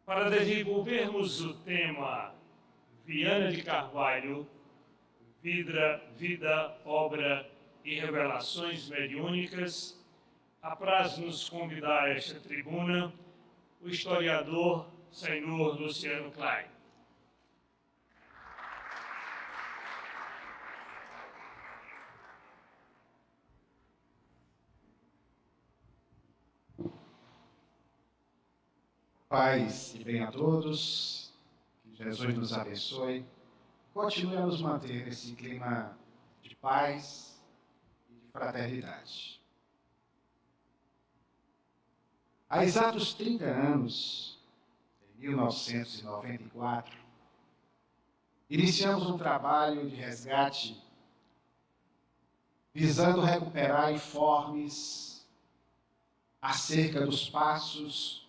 Para desenvolvermos o tema Viana de Carvalho, vida, obra e revelações mediúnicas, apraz-nos convidar a esta tribuna o historiador Senhor Luciano Klein. Paz e bem a todos, que Jesus nos abençoe, continue a nos manter nesse clima de paz e de fraternidade. Há exatos 30 anos, em 1994, iniciamos um trabalho de resgate visando recuperar informes acerca dos passos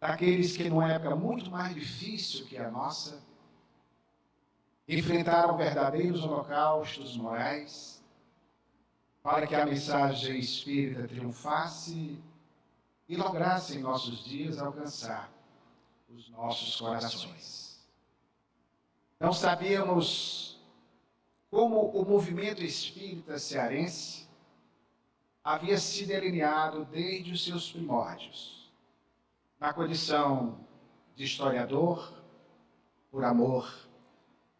daqueles que, numa época muito mais difícil que a nossa, enfrentaram verdadeiros holocaustos morais para que a mensagem espírita triunfasse e lograsse em nossos dias alcançar os nossos corações. Não sabíamos como o movimento espírita cearense havia se delineado desde os seus primórdios, na condição de historiador, por amor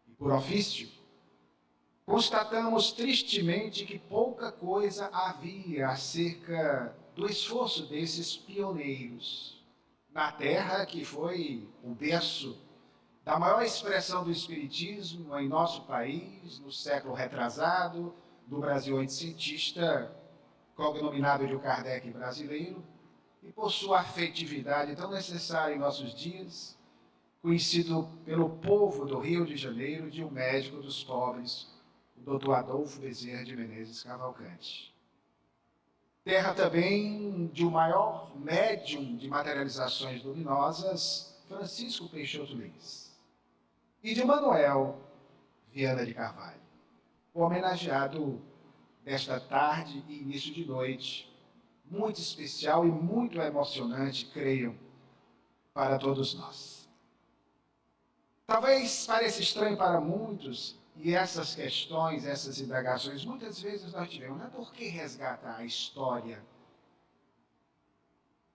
e por ofício. Constatamos tristemente que pouca coisa havia acerca do esforço desses pioneiros na terra que foi o berço da maior expressão do espiritismo em nosso país, no século retrasado, do Brasil oitocentista, cognominado de o Kardec brasileiro, e por sua afetividade tão necessária em nossos dias, conhecido pelo povo do Rio de Janeiro de um médico dos pobres, o Dr. Adolfo Bezerra de Menezes Cavalcante. Terra também de um maior médium de materializações luminosas, Francisco Peixoto Lins, e de Manuel Viana de Carvalho, o homenageado desta tarde e início de noite, muito especial e muito emocionante, creio, para todos nós. Talvez pareça estranho para muitos, e essas questões, essas indagações, muitas vezes nós tivemos, né? Por que resgatar a história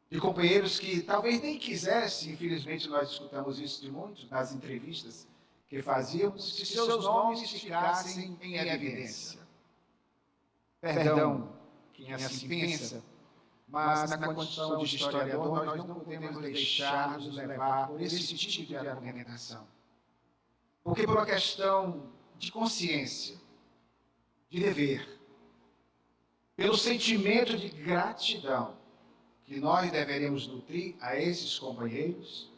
de companheiros que talvez nem quisessem, infelizmente nós escutamos isso de muitos, nas entrevistas que fazíamos, se seus nomes ficassem em evidência. Perdão, quem assim pensa, mas na condição de historiador nós não podemos deixar nos levar por esse tipo de argumentação. Porque por uma questão de consciência, de dever, pelo sentimento de gratidão que nós deveremos nutrir a esses companheiros,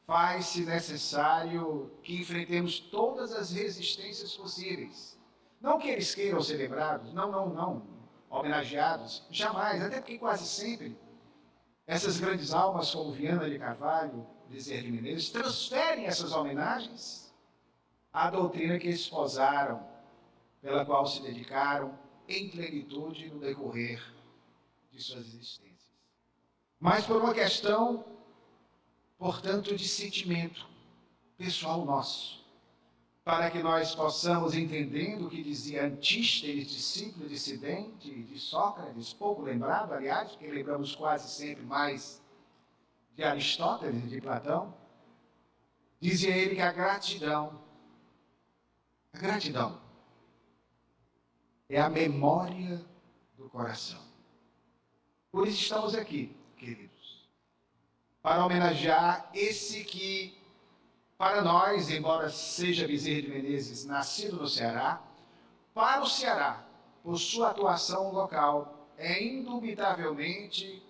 faz-se necessário que enfrentemos todas as resistências possíveis. Não que eles queiram ser lembrados, não. Homenageados, jamais, até porque quase sempre essas grandes almas como Viana de Carvalho, Bezerra de Menezes, transferem essas homenagens à doutrina que esposaram, pela qual se dedicaram em plenitude no decorrer de suas existências. Mas por uma questão, portanto, de sentimento pessoal nosso, para que nós possamos, entendendo o que dizia Antístenes, discípulo dissidente de Sócrates, pouco lembrado, aliás, porque lembramos quase sempre mais de Aristóteles e de Platão, dizia ele que a gratidão é a memória do coração. Por isso estamos aqui, queridos, para homenagear esse que, para nós, embora seja Bezerra de Menezes, nascido no Ceará, para o Ceará, por sua atuação local, é indubitavelmente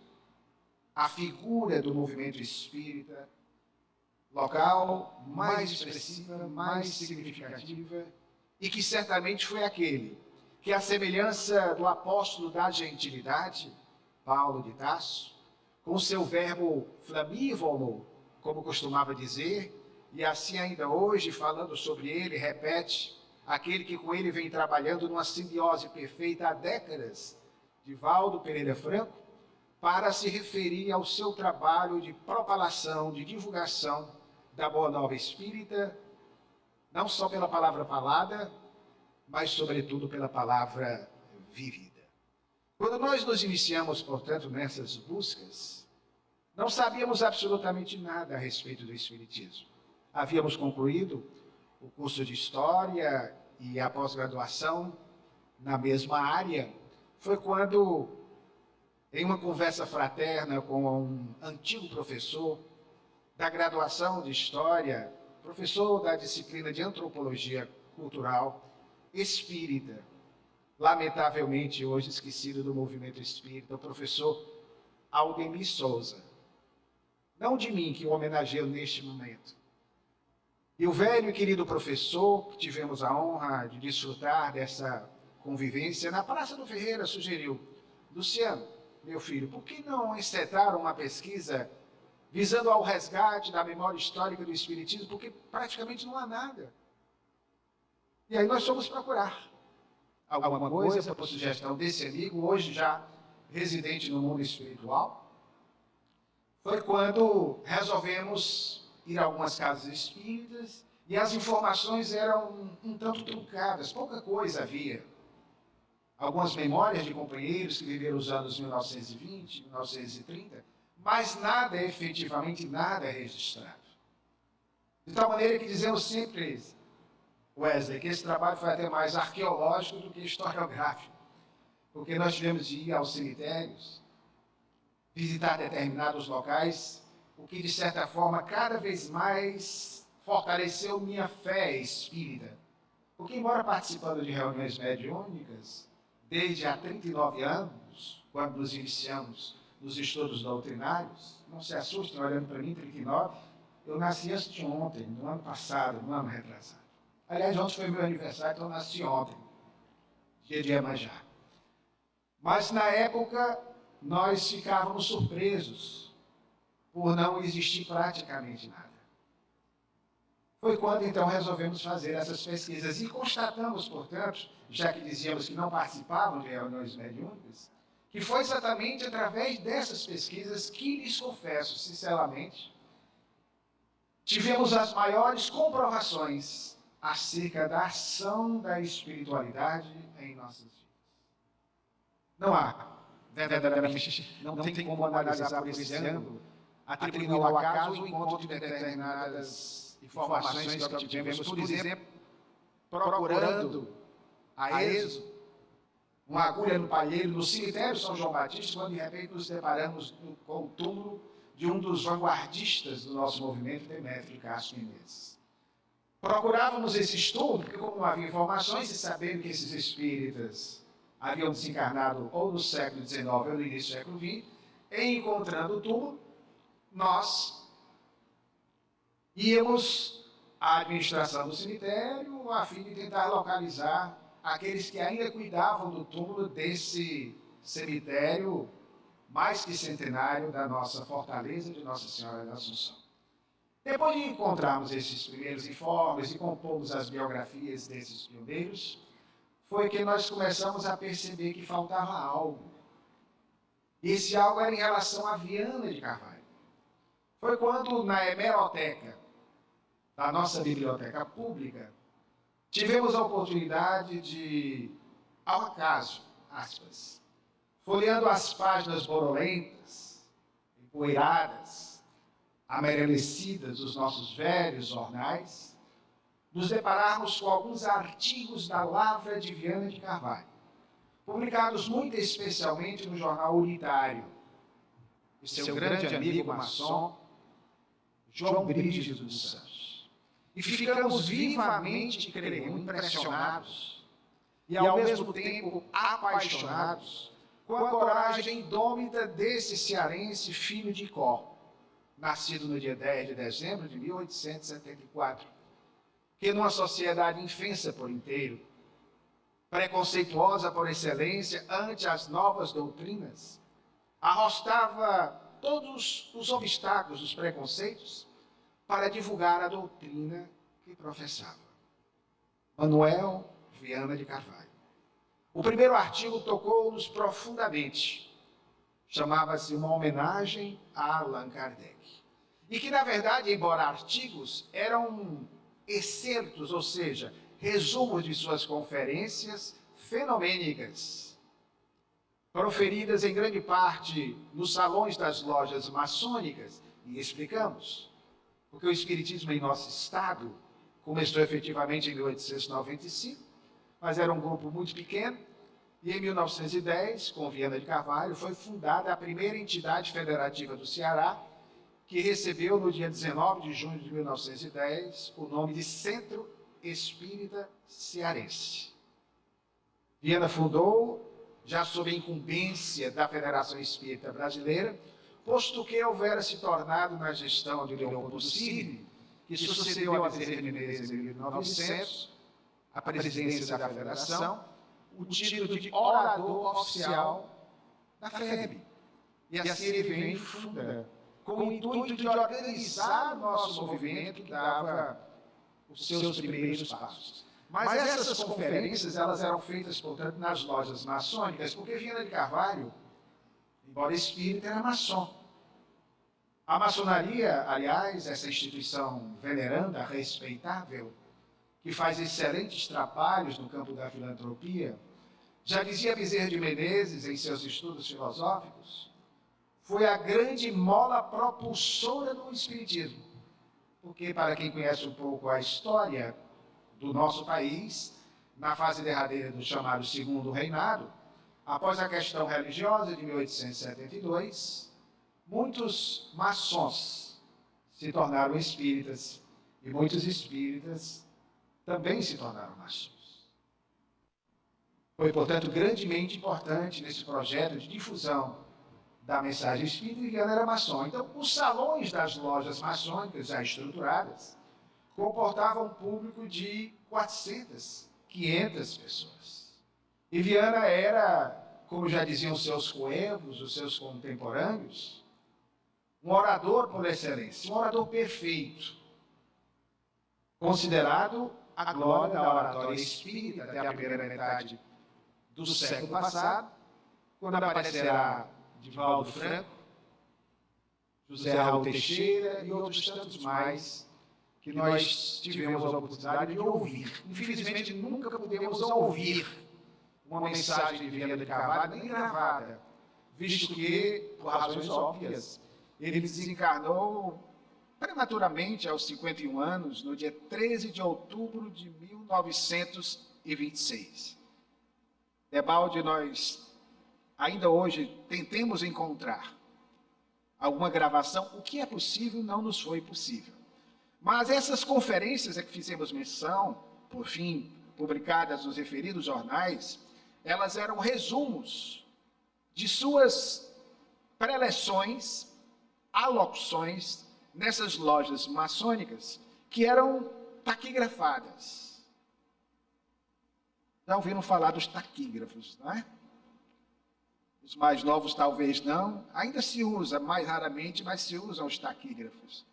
a figura do movimento espírita local mais expressiva, mais significativa, e que certamente foi aquele que, à semelhança do apóstolo da gentilidade, Paulo de Tarso, com seu verbo flamívolo, como costumava dizer, e assim ainda hoje, falando sobre ele, repete, aquele que com ele vem trabalhando numa simbiose perfeita há décadas, Divaldo Pereira Franco, para se referir ao seu trabalho de propalação, de divulgação da Boa Nova Espírita, não só pela palavra falada, mas sobretudo pela palavra vivida. Quando nós nos iniciamos, portanto, nessas buscas, não sabíamos absolutamente nada a respeito do Espiritismo. Havíamos concluído o curso de História e a pós-graduação na mesma área. Foi quando, em uma conversa fraterna com um antigo professor da graduação de História, professor da disciplina de Antropologia Cultural, espírita, lamentavelmente hoje esquecido do movimento espírita, o professor Aldemir Souza. Não de mim, que o homenageio neste momento. E o velho e querido professor, que tivemos a honra de desfrutar dessa convivência, na Praça do Ferreira, sugeriu: Luciano, meu filho, por que não encetar uma pesquisa visando ao resgate da memória histórica do Espiritismo? Porque praticamente não há nada. E aí nós fomos procurar alguma coisa, por sugestão desse amigo, hoje já residente no mundo espiritual. Foi quando resolvemos ir a algumas casas espíritas e as informações eram um tanto truncadas, pouca coisa havia. Algumas memórias de companheiros que viveram os anos 1920, 1930, mas nada, efetivamente nada é registrado. De tal maneira que dizemos sempre, Wesley, que esse trabalho foi até mais arqueológico do que historiográfico, porque nós tivemos de ir aos cemitérios, visitar determinados locais, o que, de certa forma, cada vez mais fortaleceu minha fé espírita. Porque, embora participando de reuniões mediúnicas, desde há 39 anos, quando nos iniciamos nos estudos doutrinários, não se assustem olhando para mim, 39, eu nasci antes de ontem, no ano passado, no ano retrasado. Aliás, ontem foi meu aniversário, então eu nasci ontem, dia de Iemanjá. Mas, na época, nós ficávamos surpresos por não existir praticamente nada. Foi quando, então, resolvemos fazer essas pesquisas e constatamos, portanto, já que dizíamos que não participavam de reuniões mediúnicas, que foi exatamente através dessas pesquisas que, lhes confesso sinceramente, tivemos as maiores comprovações acerca da ação da espiritualidade em nossas vidas. Não há, verdadeiramente, não tem como analisar por esse ângulo, atribuindo ao acaso o encontro de determinadas informações que obtivemos, por exemplo, procurando a êxodo uma agulha no palheiro no cemitério São João Batista, quando de repente nos deparamos com o túmulo de um dos vanguardistas do nosso movimento, Demétrio de Castro Menezes. Procurávamos esse túmulo, porque como não havia informações, e sabendo que esses espíritas haviam desencarnado ou no século XIX ou no início do século XX, encontrando o túmulo, nós íamos à administração do cemitério a fim de tentar localizar aqueles que ainda cuidavam do túmulo desse cemitério mais que centenário da nossa fortaleza de Nossa Senhora da Assunção. Depois de encontrarmos esses primeiros informes e compomos as biografias desses pioneiros, foi que nós começamos a perceber que faltava algo. E esse algo era em relação a Viana de Carvalho. Foi quando, na hemeroteca da nossa biblioteca pública, tivemos a oportunidade de, ao acaso, aspas, folheando as páginas borolentas, empoeiradas, amarelecidas dos nossos velhos jornais, nos depararmos com alguns artigos da Lavra de Viana de Carvalho, publicados muito especialmente no jornal Unitário, de seu grande amigo maçom, João Brígido dos Santos. E ficamos vivamente, creio, impressionados e, ao mesmo tempo, apaixonados com a coragem indômita desse cearense filho de Icó, nascido no dia 10 de dezembro de 1874, que numa sociedade infensa por inteiro, preconceituosa por excelência ante as novas doutrinas, arrostava todos os obstáculos dos preconceitos para divulgar a doutrina que professava. Manuel Viana de Carvalho. O primeiro artigo tocou-nos profundamente, chamava-se Uma Homenagem a Allan Kardec. E que, na verdade, embora artigos, eram excertos, ou seja, resumos de suas conferências fenomênicas, proferidas em grande parte nos salões das lojas maçônicas. E explicamos, porque o Espiritismo em nosso estado começou efetivamente em 1895, mas era um grupo muito pequeno, e em 1910, com Viana de Carvalho, foi fundada a primeira entidade federativa do Ceará, que recebeu no dia 19 de junho de 1910 o nome de Centro Espírita Cearense. Viana fundou, já sob a incumbência da Federação Espírita Brasileira, posto que houvera se tornado na gestão de Leopoldo Cirne, que sucedeu a Bezerra de Menezes em 1900, a presidência da Federação, o título de orador oficial da FEB. E assim ele vem e funda, com o intuito de organizar o nosso movimento que dava os seus primeiros passos. Mas essas conferências, elas eram feitas, portanto, nas lojas maçônicas, porque Viana de Carvalho, embora espírita, era maçom. A maçonaria, aliás, essa instituição veneranda, respeitável, que faz excelentes trabalhos no campo da filantropia, já dizia Bezerra de Menezes em seus estudos filosóficos, foi a grande mola propulsora do espiritismo. Porque, para quem conhece um pouco a história do nosso país, na fase derradeira do chamado Segundo Reinado, após a questão religiosa de 1872, muitos maçons se tornaram espíritas e muitos espíritas também se tornaram maçons. Foi, portanto, grandemente importante nesse projeto de difusão da mensagem espírita, e Viana era maçom. Então, os salões das lojas maçônicas já estruturadas comportavam um público de 400, 500 pessoas. E Viana era, como já diziam os seus coevos, os seus contemporâneos, um orador por excelência, um orador perfeito, considerado a glória da oratória espírita até a primeira metade do século passado, quando aparecerá Divaldo Franco, José Raul Teixeira e outros tantos mais que nós tivemos a oportunidade de ouvir. Infelizmente, nunca pudemos ouvir uma mensagem de Viana de Carvalho, nem gravada, visto que, por razões óbvias, ele desencarnou prematuramente aos 51 anos, no dia 13 de outubro de 1926. Debalde, nós ainda hoje tentemos encontrar alguma gravação, o que é possível não nos foi possível. Mas essas conferências a que fizemos menção, por fim, publicadas nos referidos jornais, elas eram resumos de suas preleções, alocuções nessas lojas maçônicas, que eram taquigrafadas. Já ouviram falar dos taquígrafos, não é? Os mais novos talvez não, ainda se usa, mais raramente, mas se usam os taquígrafos.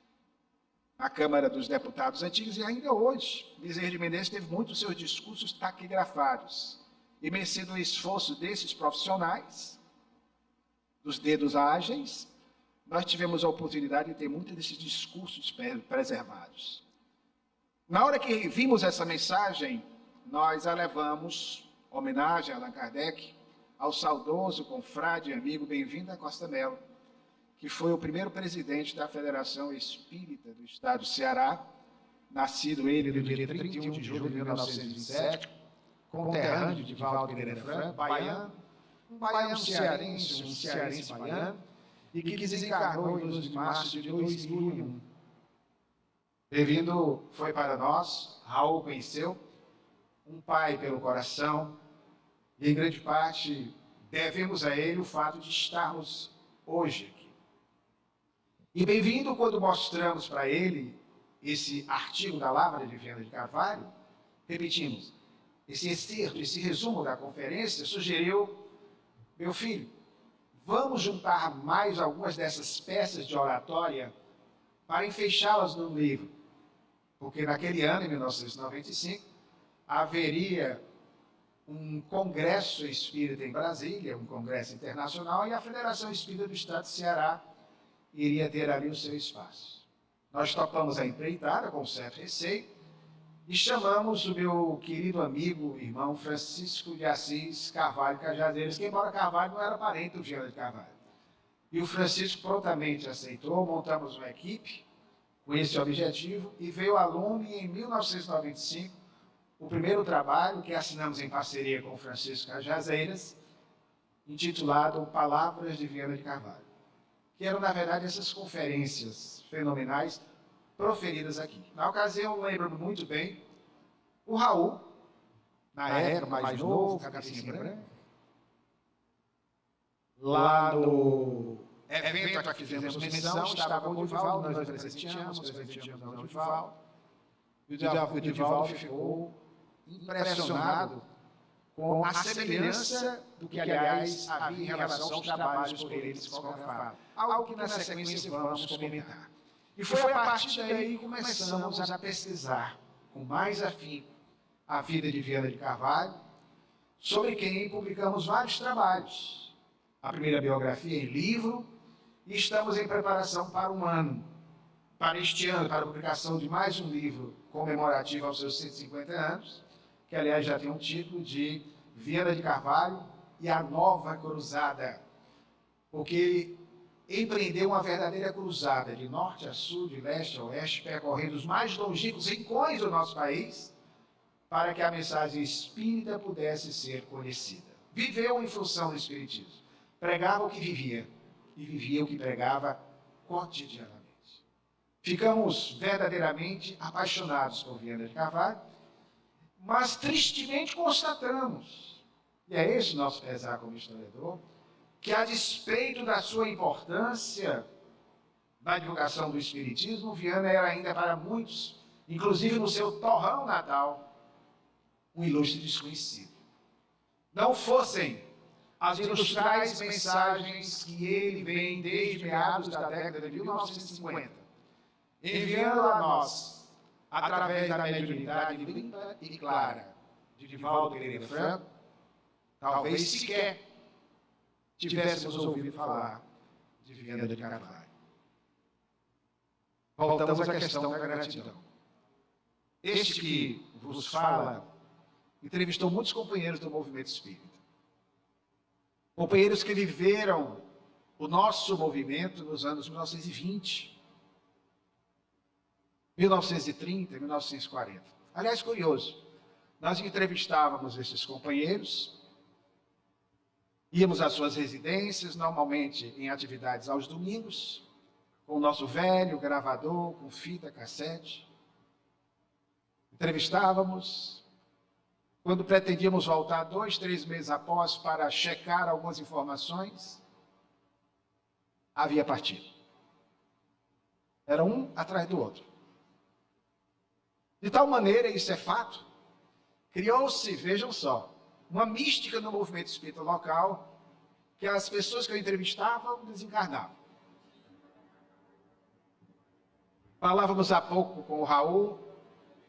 Na Câmara dos Deputados antigos, e ainda hoje, Bezerra de Menezes teve muitos seus discursos taquigrafados. E mercê do esforço desses profissionais, dos dedos ágeis, nós tivemos a oportunidade de ter muitos desses discursos preservados. Na hora que vimos essa mensagem, nós a levamos, homenagem a Allan Kardec, ao saudoso confrade e amigo Bem-vindo Costa Melo, que foi o primeiro presidente da Federação Espírita do Estado do Ceará, nascido ele no dia 31 de julho de 1927, conterrâneo de Divaldo Pereira Franco, baiano, um baiano cearense, um cearense baiano, e que desencarnou em 12 de março de 2001. Bem-vindo foi para nós, Raul conheceu, um pai pelo coração, e em grande parte devemos a ele o fato de estarmos hoje aqui. E bem-vindo quando mostramos para ele esse artigo da Lavra de Viana de Carvalho, repetimos, esse excerto, esse resumo da conferência, sugeriu, meu filho, vamos juntar mais algumas dessas peças de oratória para enfeixá-las num livro. Porque naquele ano, em 1995, haveria um congresso espírita em Brasília, um congresso internacional, e a Federação Espírita do Estado de Ceará iria ter ali o seu espaço. Nós topamos a empreitada com certo receio e chamamos o meu querido amigo, irmão Francisco de Assis Carvalho Cajazeiras, que embora Carvalho não era parente do Viana de Carvalho. E o Francisco prontamente aceitou, montamos uma equipe com esse objetivo e veio a lume em 1995, o primeiro trabalho que assinamos em parceria com o Francisco Cajazeiras, intitulado Palavras de Viana de Carvalho, que eram, na verdade, essas conferências fenomenais proferidas aqui. Na ocasião, lembro-me muito bem, o Raul, na época mais novo, cabecinha branca, lá no evento a que fizemos menção, estava com o Divaldo, nós presenteamos o Divaldo, e o Divaldo ficou impressionado com a semelhança do que, aliás, havia em relação aos trabalhos por ele psicografados. Algo que na sequência vamos comentar. E foi a partir daí que começamos a pesquisar com mais afinco a vida de Viana de Carvalho, sobre quem publicamos vários trabalhos. A primeira biografia em livro, e estamos em preparação para um ano, para este ano, para a publicação de mais um livro comemorativo aos seus 150 anos, que aliás já tem um título de Viana de Carvalho e a Nova Cruzada, porque ele empreendeu uma verdadeira cruzada de norte a sul, de leste a oeste, percorrendo os mais longínquos rincões do nosso país, para que a mensagem espírita pudesse ser conhecida. Viveu em função do espiritismo, pregava o que vivia e vivia o que pregava cotidianamente. Ficamos verdadeiramente apaixonados por Viana de Carvalho, mas tristemente constatamos, e é esse o nosso pesar como historiador, que a despeito da sua importância na divulgação do espiritismo, Viana era ainda para muitos, inclusive no seu torrão natal, um ilustre desconhecido. Não fossem as ilustrais mensagens que ele vem desde meados da década de 1950, enviando a nós, através da mediunidade limpa e clara de Divaldo Pereira Franco, talvez sequer tivéssemos ouvido falar de Viana de Carvalho. Voltamos à questão da gratidão. Este que vos fala entrevistou muitos companheiros do movimento espírita. Companheiros que viveram o nosso movimento nos anos 1920, 1930, 1940. Aliás, curioso, nós entrevistávamos esses companheiros, íamos às suas residências, normalmente em atividades aos domingos, com o nosso velho gravador, com fita cassete. Entrevistávamos. Quando pretendíamos voltar 2, 3 meses após para checar algumas informações, havia partido. Era um atrás do outro. De tal maneira, isso é fato, criou-se, vejam só, uma mística no movimento espírita local, que as pessoas que eu entrevistava desencarnavam. Falávamos há pouco com o Raul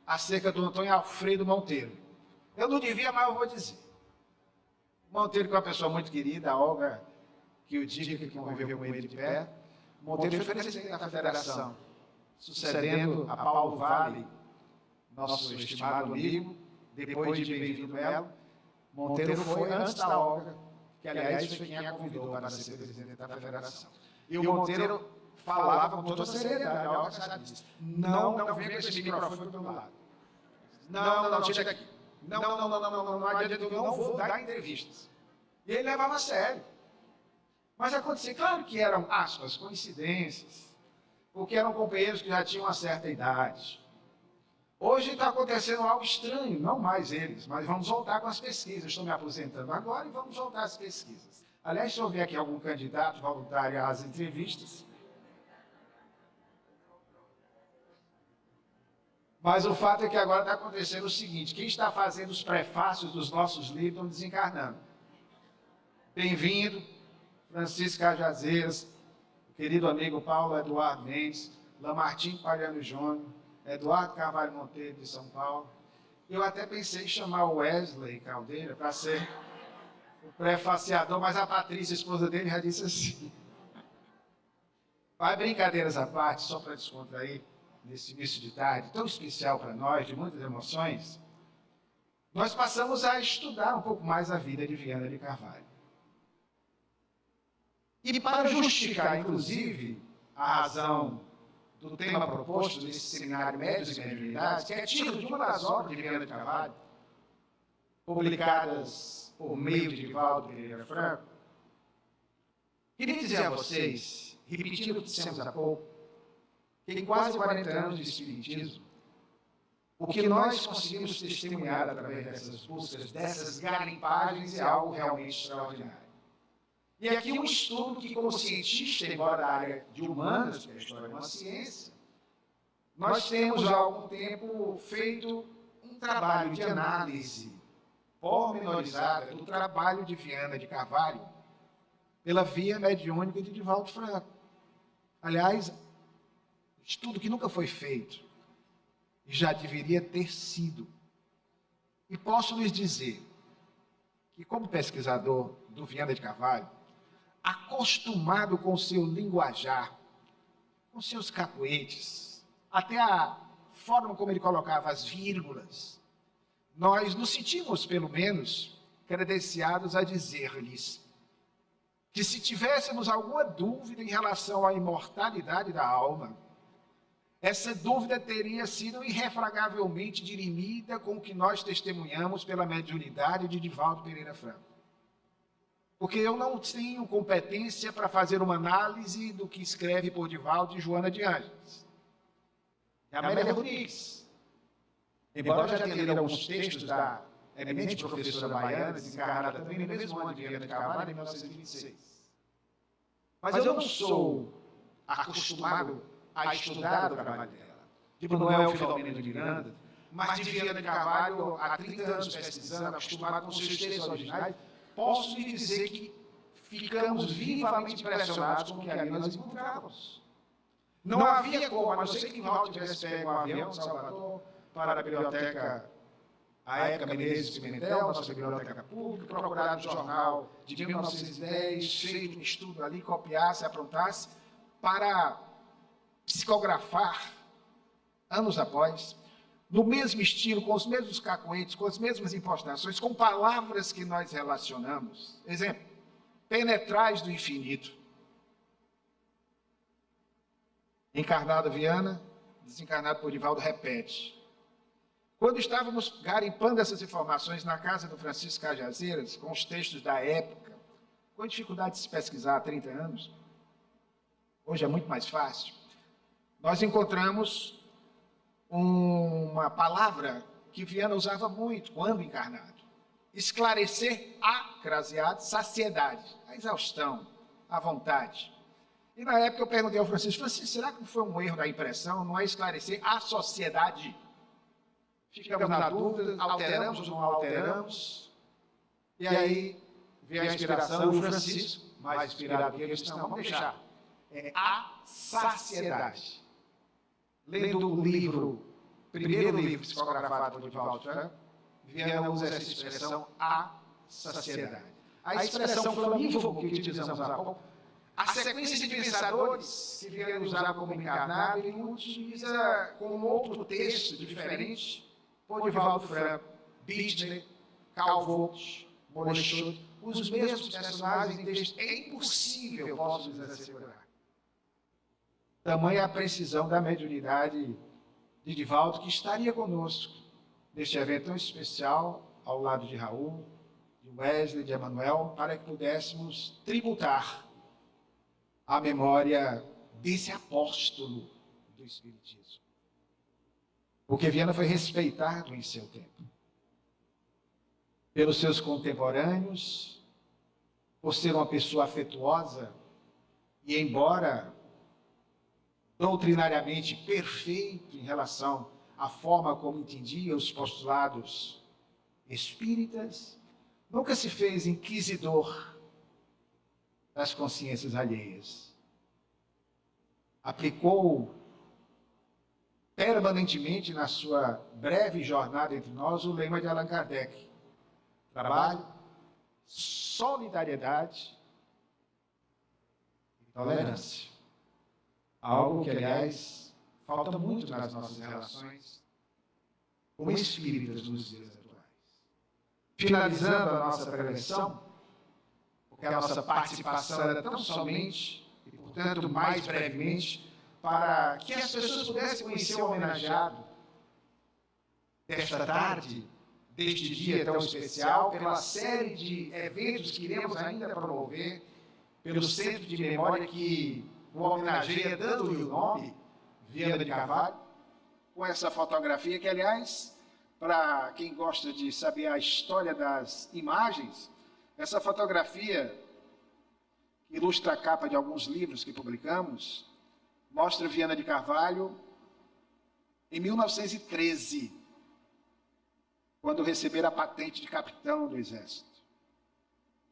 acerca do Antônio Alfredo Monteiro. Eu não devia, mas eu vou dizer. Monteiro, que é uma pessoa muito querida, a Olga, que o diga, que conviveu com ele de perto. Monteiro foi presidente da Federação, sucedendo a Paulo Vale, nosso estimado amigo, depois de Bem-vindo Melo. Monteiro foi antes da Olga, que aliás foi quem a convidou para ser presidente da Federação. E o Monteiro falava com toda seriedade, a Olga sabe disso. Não vem com esse microfone do meu lado. Não, tira daqui. Não adianta, eu não vou dar entrevistas. E ele levava a sério. Mas acontecia, claro que eram, aspas, coincidências, porque eram companheiros que já tinham uma certa idade. Hoje está acontecendo algo estranho, não mais eles, mas vamos voltar com as pesquisas. Estou me aposentando agora e vamos voltar às pesquisas. Aliás, se houver aqui algum candidato voluntário às entrevistas, mas o fato é que agora está acontecendo o seguinte, quem está fazendo os prefácios dos nossos livros estão desencarnando. Bem-vindo, Francisco Cajazeiras, o querido amigo Paulo Eduardo Mendes, Lamartine Palhano Júnior, Eduardo Carvalho Monteiro de São Paulo, Eu até pensei em chamar o Wesley Caldeira para ser o prefaciador, mas a Patrícia, a esposa dele, já disse assim. Mas brincadeiras à parte, só para descontrair, nesse início de tarde, tão especial para nós, de muitas emoções, nós passamos a estudar um pouco mais a vida de Viana de Carvalho. E para justificar, inclusive, a razão do tema proposto nesse seminário Médios e Mediunidades, que é tido de uma das obras de Viana de Carvalho, publicadas por meio de Divaldo Pereira Franco, queria dizer a vocês, repetindo o que dissemos há pouco, que em quase 40 anos de Espiritismo, o que nós conseguimos testemunhar através dessas buscas, dessas garimpagens, é algo realmente extraordinário. E aqui um estudo que, como cientista, embora da área de humanas, que a história é uma ciência, nós temos há algum tempo feito um trabalho de análise pormenorizada do trabalho de Viana de Carvalho pela via mediúnica de Divaldo Franco. Aliás, estudo que nunca foi feito e já deveria ter sido. E posso lhes dizer que, como pesquisador do Viana de Carvalho, acostumado com o seu linguajar, com seus cacoetes, até a forma como ele colocava as vírgulas, nós nos sentimos, pelo menos, credenciados a dizer-lhes que se tivéssemos alguma dúvida em relação à imortalidade da alma, essa dúvida teria sido irrefragavelmente dirimida com o que nós testemunhamos pela mediunidade de Divaldo Pereira Franco. Porque eu não tenho competência para fazer uma análise do que escreve por Divaldo e Joana de Ângeles. E a Amélia Rodrigues. Embora já tenha lido alguns textos da eminente professora baiana, desencarnada também no mesmo ano de Viana de Carvalho, em 1926. Mas eu não sou acostumado a estudar o trabalho dela, de Manuel Filomeno de Miranda, mas de Viana de Carvalho, há 30 anos pesquisando, acostumado com seus textos originais, posso lhe dizer que ficamos vivamente impressionados com o que ali nós encontrávamos. Não havia como, a não ser que Divaldo tivesse pego um avião de Salvador para a biblioteca, a época Menezes Pimentel, nossa biblioteca pública, procurado no jornal de 1910, feito um estudo ali, copiasse, aprontasse, para psicografar, anos após, no mesmo estilo, com os mesmos cacoetes, com as mesmas impostações, com palavras que nós relacionamos. Exemplo, penetrais do infinito. Encarnado Viana, desencarnado por Divaldo, repete. Quando estávamos garimpando essas informações na casa do Francisco Cajazeiras, com os textos da época, com a dificuldade de se pesquisar há 30 anos, hoje é muito mais fácil, nós encontramos uma palavra que Viana usava muito quando encarnado. Esclarecer a craseado, saciedade, a exaustão, a vontade. E na época eu perguntei ao Francisco, será que não foi um erro da impressão? Não é esclarecer a sociedade? Ficamos na dúvida, alteramos ou não alteramos? E aí veio a inspiração do Francisco, mais inspirado que eu, disse, não, vamos deixar. É a saciedade. Lendo o livro, primeiro livro psicografado por Divaldo Franco, Viana usa essa expressão, a saciedade. A expressão flamívogo que utilizamos há pouco, a sequência de pensadores que Viana usava como encarnado, ele utiliza com outro texto diferente, por Divaldo Franco, Bittner, Karl Vogt, Moleschott, os mesmos personagens em texto. É impossível, posso lhes assegurar. Tamanha a precisão da mediunidade de Divaldo, que estaria conosco neste evento tão especial, ao lado de Raul, de Wesley, de Emanuel, para que pudéssemos tributar a memória desse apóstolo do Espiritismo. Porque Viana foi respeitado em seu tempo, pelos seus contemporâneos, por ser uma pessoa afetuosa, e embora doutrinariamente perfeito em relação à forma como entendia os postulados espíritas, nunca se fez inquisidor das consciências alheias. Aplicou permanentemente na sua breve jornada entre nós o lema de Allan Kardec: trabalho, solidariedade e tolerância. Algo que, aliás, falta muito nas nossas relações como espíritas nos dias atuais. Finalizando a nossa preleção, porque a nossa participação era tão somente, e portanto mais brevemente, para que as pessoas pudessem conhecer o homenageado desta tarde, deste dia tão especial, pela série de eventos que iremos ainda promover, pelo Centro de Memória que o homenageia, dando-lhe o nome, Viana de Carvalho, com essa fotografia que, aliás, para quem gosta de saber a história das imagens, essa fotografia, que ilustra a capa de alguns livros que publicamos, mostra Viana de Carvalho em 1913, quando recebera a patente de capitão do Exército.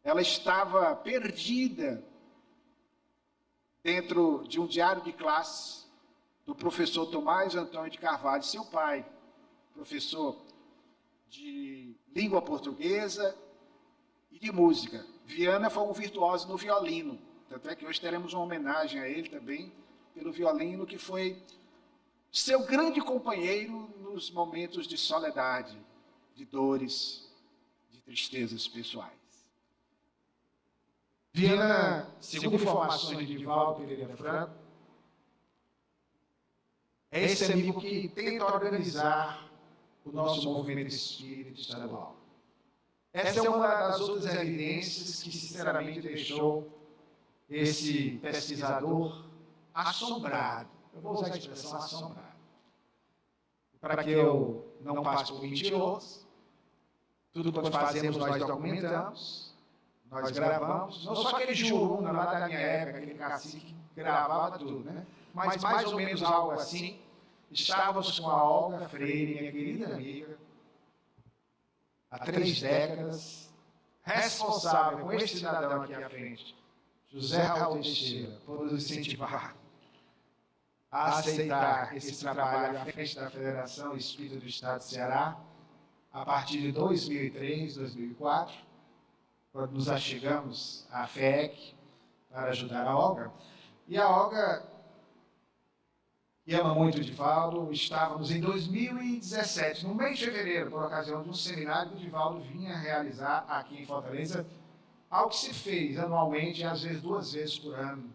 Ela estava perdida dentro de um diário de classe do professor Tomás Antônio de Carvalho, seu pai, professor de língua portuguesa e de música. Viana foi um virtuoso no violino, tanto é que hoje teremos uma homenagem a ele também, pelo violino, que foi seu grande companheiro nos momentos de soledade, de dores, de tristezas pessoais. Viana, segundo informações de Divaldo Pereira Franco, é esse amigo que tenta organizar o nosso movimento espírita estadual. Essa é uma das outras evidências que, sinceramente, deixou esse pesquisador assombrado. Eu vou usar a expressão assombrado. Para que eu não passe por mentiroso, tudo quanto fazemos nós documentamos, nós gravamos, não só aquele Juruna lá da minha época, aquele cacique que gravava tudo, né? Mas mais ou menos algo assim. Estávamos com a Olga Freire, minha querida amiga, há 3 décadas, responsável com este cidadão aqui à frente, José Raul Teixeira, por nos incentivar a aceitar esse trabalho à frente da Federação Espírita do Estado do Ceará, a partir de 2003, 2004, quando nos achegamos à FEC para ajudar a Olga. E a Olga, que ama muito o Divaldo, estávamos em 2017, no mês de fevereiro, por ocasião de um seminário que o Divaldo vinha realizar aqui em Fortaleza, algo que se fez anualmente, às vezes 2 vezes por ano,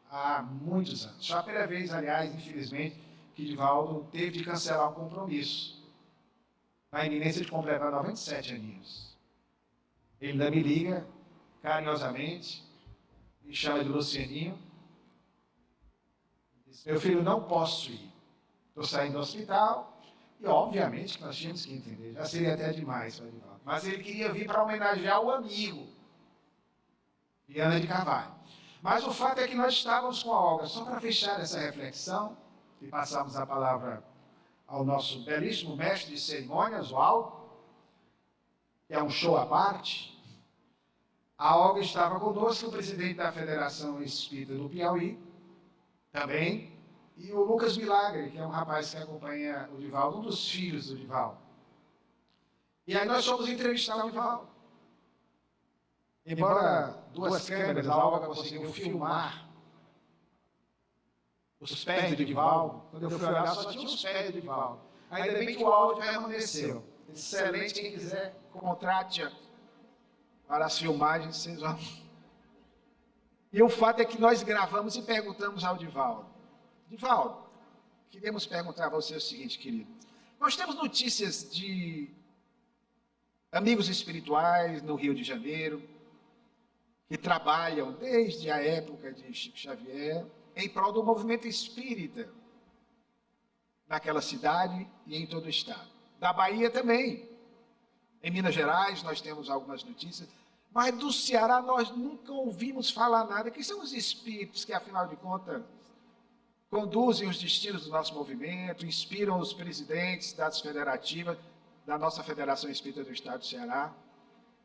há muitos anos. Só a primeira vez, aliás, infelizmente, que Divaldo teve de cancelar um compromisso, na iminência de completar 97 aninhos. Ele ainda me liga, carinhosamente, me chama de Lucianinho, diz: meu filho, não posso ir, estou saindo do hospital, e obviamente que nós tínhamos que entender, já seria até demais para Divaldo, mas ele queria vir para homenagear o amigo, Viana de Carvalho. Mas o fato é que nós estávamos com a Olga, só para fechar essa reflexão, e passamos a palavra ao nosso belíssimo mestre de cerimônias, o Aldo, que é um show à parte. A Olga estava conosco, o presidente da Federação Espírita do Piauí, também, e o Lucas Milagre, que é um rapaz que acompanha o Divaldo, um dos filhos do Divaldo. E aí nós fomos entrevistar o Divaldo. Embora 2 câmeras, a Olga conseguiu filmar os pés do Divaldo, quando eu fui olhar só tinha os pés do Divaldo. Ainda bem que o áudio permaneceu. Excelente, quem quiser, contrate para as filmagens, vocês vão. E o fato é que nós gravamos e perguntamos ao Divaldo: Divaldo, queremos perguntar a você o seguinte, querido. Nós temos notícias de amigos espirituais no Rio de Janeiro, que trabalham desde a época de Chico Xavier em prol do movimento espírita naquela cidade e em todo o estado. Da Bahia também. Em Minas Gerais nós temos algumas notícias, mas do Ceará nós nunca ouvimos falar nada. Que são os espíritos que, afinal de contas, conduzem os destinos do nosso movimento, inspiram os presidentes das federativas, da nossa Federação Espírita do Estado do Ceará.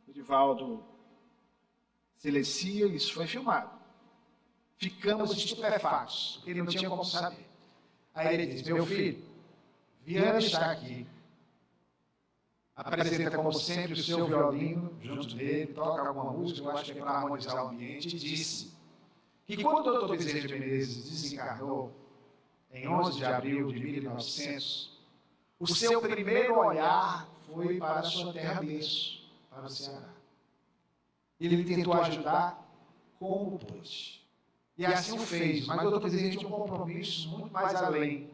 O Divaldo silencia, isso foi filmado. Ficamos estupefatos, porque ele não tinha como saber. Aí ele diz: meu filho, Viana está aqui. Apresenta, como sempre, o seu violino junto dele, toca alguma música, eu acho que é para harmonizar o ambiente, e disse que quando o Dr. Bezerra de Menezes desencarnou, em 11 de abril de 1900, o seu primeiro olhar foi para a sua terra-berço, para o Ceará. Ele tentou ajudar como pôde. E assim o fez, mas o Dr. Bezerra tinha um compromisso muito mais além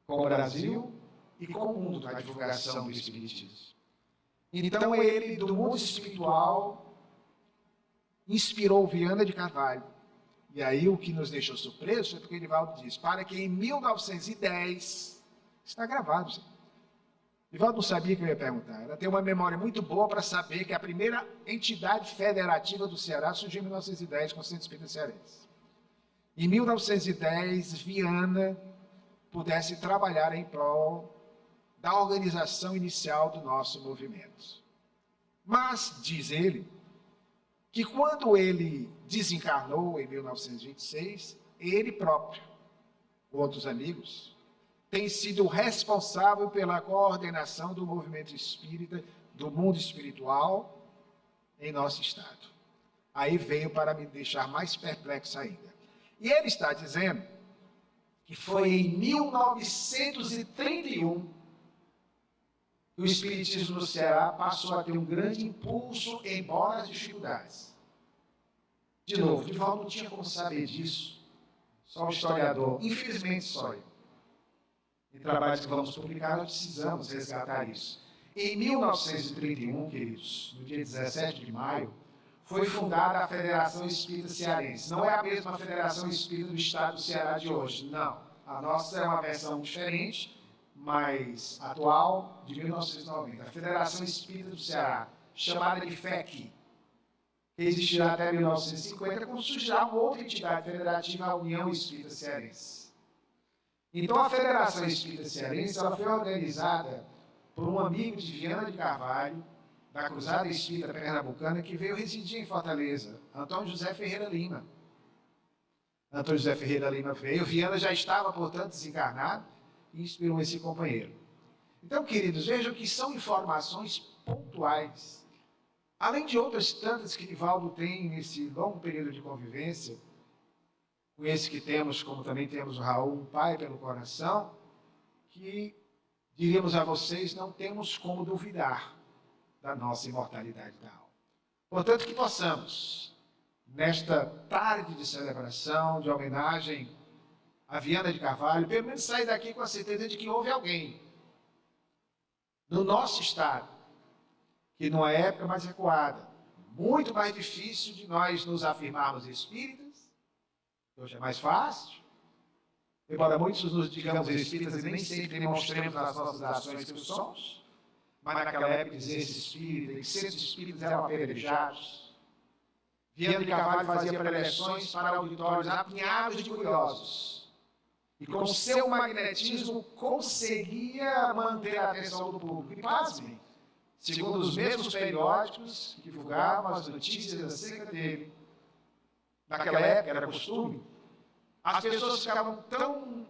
com o Brasil e com o mundo na divulgação do Espiritismo. Então ele, do mundo espiritual, inspirou Viana de Carvalho. E aí o que nos deixou surpresos é porque Divaldo diz, para que em 1910, está gravado, Divaldo não sabia que eu ia perguntar, ela tem uma memória muito boa para saber que a primeira entidade federativa do Ceará surgiu em 1910 com o Centro Espírita Cearense. Em 1910, Viana pudesse trabalhar em prol da organização inicial do nosso movimento. Mas, diz ele, que quando ele desencarnou em 1926, ele próprio, com outros amigos, tem sido responsável pela coordenação do movimento espírita, do mundo espiritual, em nosso estado. Aí veio para me deixar mais perplexo ainda. E ele está dizendo que foi em 1931 que o Espiritismo no Ceará passou a ter um grande impulso, embora as dificuldades. De novo, Divaldo não tinha como saber disso, só o historiador, infelizmente só eu. Em trabalhos que vamos publicar, nós precisamos resgatar isso. Em 1931, queridos, no dia 17 de maio, foi fundada a Federação Espírita Cearense. Não é a mesma Federação Espírita do Estado do Ceará de hoje, não. A nossa é uma versão diferente, mais atual, de 1990. A Federação Espírita do Ceará, chamada de FEC, que existirá até 1950, quando surgirá uma outra entidade federativa, a União Espírita Cearense. Então, a Federação Espírita Cearense ela foi organizada por um amigo de Viana de Carvalho, da Cruzada Espírita Pernambucana, que veio residir em Fortaleza, Antônio José Ferreira Lima. Antônio José Ferreira Lima veio, Viana já estava, portanto, desencarnado, e inspirou esse companheiro. Então, queridos, vejam que são informações pontuais. Além de outras tantas que Divaldo tem nesse longo período de convivência, com esse que temos, como também temos o Raul, um pai pelo coração, que, diríamos a vocês, não temos como duvidar da nossa imortalidade da alma. Portanto, que possamos, nesta tarde de celebração, de homenagem a Viana de Carvalho, pelo menos sair daqui com a certeza de que houve alguém no nosso estado, que numa época mais recuada, muito mais difícil de nós nos afirmarmos espíritas, hoje é mais fácil, embora muitos nos digamos espíritas e nem sempre demonstremos nas nossas ações que o somos, mas naquela época dizer-se espírita, e certos espíritas eram apedrejados. Viana de Carvalho fazia preleções para auditórios apinhados de curiosos, e com seu magnetismo conseguia manter a atenção do público. E pasmem, segundo os mesmos periódicos que divulgavam as notícias acerca dele, naquela época era costume, as pessoas ficavam tão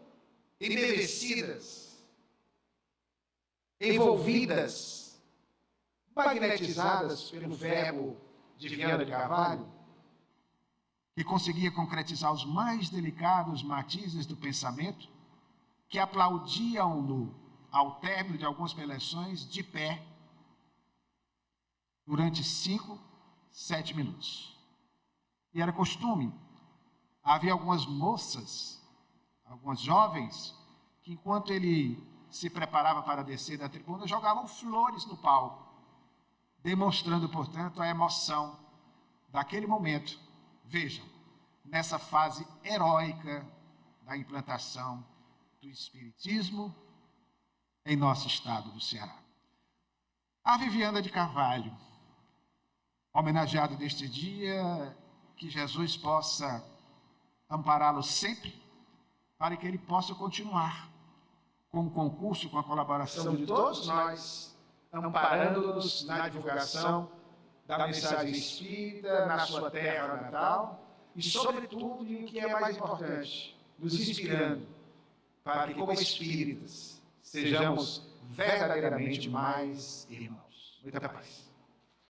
embevecidas, envolvidas, magnetizadas pelo verbo de Viana de Carvalho, que conseguia concretizar os mais delicados matizes do pensamento, que aplaudiam-no ao término de algumas preleções de pé durante 5, 7 minutos. E era costume. Havia algumas moças, algumas jovens, que enquanto ele se preparava para descer da tribuna, jogavam flores no palco, demonstrando, portanto, a emoção daquele momento. Vejam, nessa fase heróica da implantação do Espiritismo em nosso estado do Ceará. A Viviana de Carvalho, homenageado neste dia, que Jesus possa ampará-lo sempre, para que ele possa continuar com o concurso, com a colaboração de todos nós, amparando-nos na divulgação da mensagem espírita, na sua terra natal, e, sobretudo, e o que é mais importante, nos inspirando, para que, como espíritas, sejamos verdadeiramente mais irmãos. Muita paz.